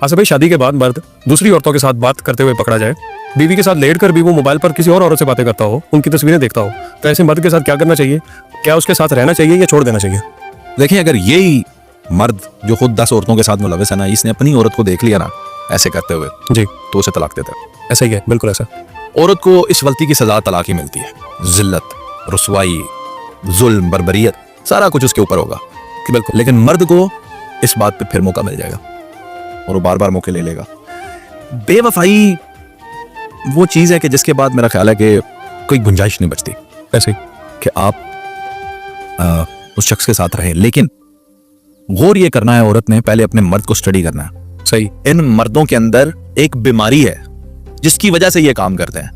अच्छा भाई, शादी के बाद मर्द दूसरी औरतों के साथ बात करते हुए पकड़ा जाए, बीवी के साथ लेटकर भी वो मोबाइल पर किसी और औरत से बातें करता हो, उनकी तस्वीरें देखता हो, तो ऐसे मर्द के साथ क्या करना चाहिए? क्या उसके साथ रहना चाहिए या छोड़ देना चाहिए? देखिए, अगर यही मर्द जो खुद 10 औरतों के साथ मुलविस है ना, इसने अपनी औरत को देख लिया ना ऐसे करते हुए, जी, तो उसे तलाक देता है। ऐसा ही है, बिल्कुल ऐसा। औरत को इस गलती की सजा तलाक ही मिलती है। जिल्लत, रुसवाई, जुल्म, बर्बरियत, सारा कुछ उसके ऊपर होगा कि बिल्कुल। लेकिन मर्द को इस बात पे फिर मौका मिल जाएगा और वो बार बार मौके ले लेगा। बेवफाई वो चीज है कि जिसके बाद मेरा ख्याल है कि कोई गुंजाइश नहीं बचती ऐसे कि आप उस शख्स के साथ रहें। लेकिन गौर ये करना है, औरत ने पहले अपने मर्द को स्टडी करना है। सही। इन मर्दों के अंदर एक बीमारी है जिसकी वजह से ये काम करते हैं।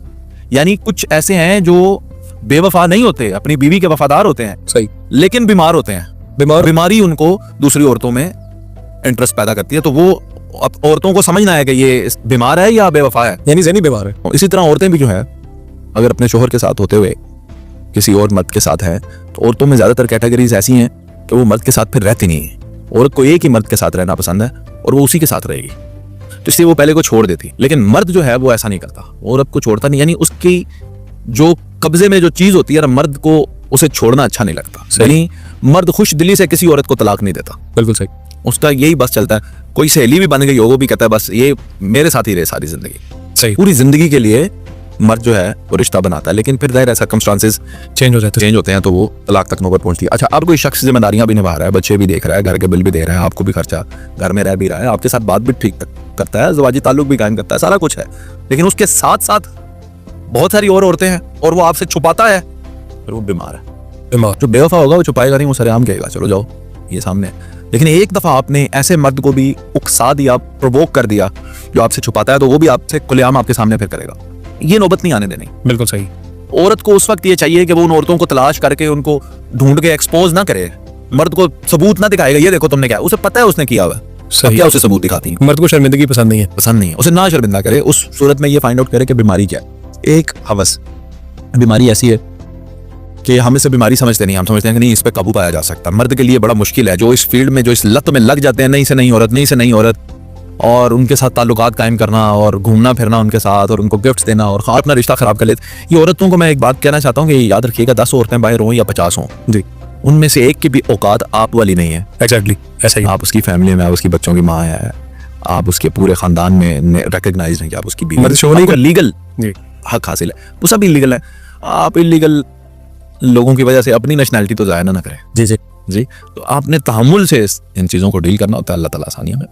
यानी कुछ ऐसे हैं जो बेवफा नहीं होते, अपनी बीवी के वफादार होते हैं, सही, लेकिन बीमार होते हैं। बीमारी उनको दूसरी औरतों में इंटरेस्ट पैदा करती है। तो वो औरतों को समझना है कि ये बीमार है या बेवफा है, यानी ज़हनी बीमार है। इसी तरह औरतें भी जो है, अगर अपने शोहर के साथ होते हुए किसी और मर्द के साथ है, तो औरतों में ज्यादातर कैटेगरीज ऐसी हैं कि वो मर्द के साथ फिर रहती नहीं है। औरत को एक ही मर्द के साथ रहना पसंद है और वो उसी के साथ रहेगी, तो इसलिए वो पहले को छोड़ देती। लेकिन मर्द जो है वो ऐसा नहीं करता, औरत को छोड़ता नहीं। यानी उसकी जो कब्जे में जो चीज होती है ना, मर्द को उसे छोड़ना अच्छा नहीं लगता। यानी मर्द खुश दिली से किसी औरत को तलाक नहीं देता। बिल्कुल सही। उसका यही बस चलता है। कोई सहेली भी बन गई हो, वो भी कहता है बस ये मेरे साथ ही रहे सारी जिंदगी। सही। पूरी जिंदगी के लिए मर्द जो है वो रिश्ता बनाता है, लेकिन फिर जाहिर है सर्कमस्टांसेस चेंज होते हैं तो वो तलाक तक नौबत पहुंचती है। अच्छा, अब कोई शख्स जिम्मेदारियां भी निभा रहा है, बच्चे भी देख रहा है, घर के बिल भी दे रहा है, आपको भी खर्चा, घर में रह भी रहा है, आपके साथ बात भी ठीक करता है, ज़वाजी ताल्लुक भी कायम करता है, सारा कुछ है। लेकिन उसके साथ साथ बहुत सारी और औरतें हैं और वो आपसे छुपाता है, फिर वो बीमार है। जो बेवफा होगा वो छुपाएगा नहीं, वो सरेआम कहेगा चलो जाओ ये सामने। लेकिन एक दफा आपने ऐसे मर्द को भी उकसा दिया, प्रोवोक कर दिया जो आपसे छुपाता है, तो वो भी आपसे खुलेआम आपके सामने फिर करेगा। ये नौबत नहीं आने देनी। बिल्कुल सही। औरत को उस वक्त ये चाहिए कि वो उन औरतों को तलाश करके उनको ढूंढ के एक्सपोज ना करे, मर्द को सबूत ना दिखाएगा, ये देखो तुमने क्या, उसे पता है उसने किया हुआ, सही। क्या उसे सबूत दिखाती है? मर्द को शर्मिंदगी पसंद नहीं है, उसे ना शर्मिंदा करे। उस सूरत में ये फाइंड आउट करे कि बीमारी क्या है। एक हवस बीमारी ऐसी है कि हम इसे बीमारी समझते नहीं, हम समझते हैं कि नहीं इस पे काबू पाया जा सकता। मर्द के लिए बड़ा मुश्किल है, जो इस फील्ड में, जो इस लत में लग जाते हैं, नहीं से नहीं औरत, नहीं से नहीं औरत, और उनके साथ ताल्लुकात कायम करना और घूमना फिरना उनके साथ और उनको गिफ्ट्स देना और अपना रिश्ता खराब कर लेते। ये औरतों को मैं एक बात कहना चाहता हूँ कि याद रखिएगा, 10 औरतें बाहर हों या 50 हों जी, उनमें से एक की भी औकात आप वाली नहीं है। एग्जैक्टली ऐसा ही। आप उसकी फैमिली में, आप उसकी बच्चों की माँ है, आप उसके पूरे खानदान में रिकॉग्नाइज नहीं, आप उसकी बीवी, शोहरी का लीगल जी हक हासिल है, वो सब इलीगल है। आप इलीगल लोगों की वजह से अपनी नेशनैलिटी तो जाया ना करें। जी जी जी, तो आपने तहम्मुल से इन चीज़ों को डील करना होता है। अल्लाह ताला आसानियाँ में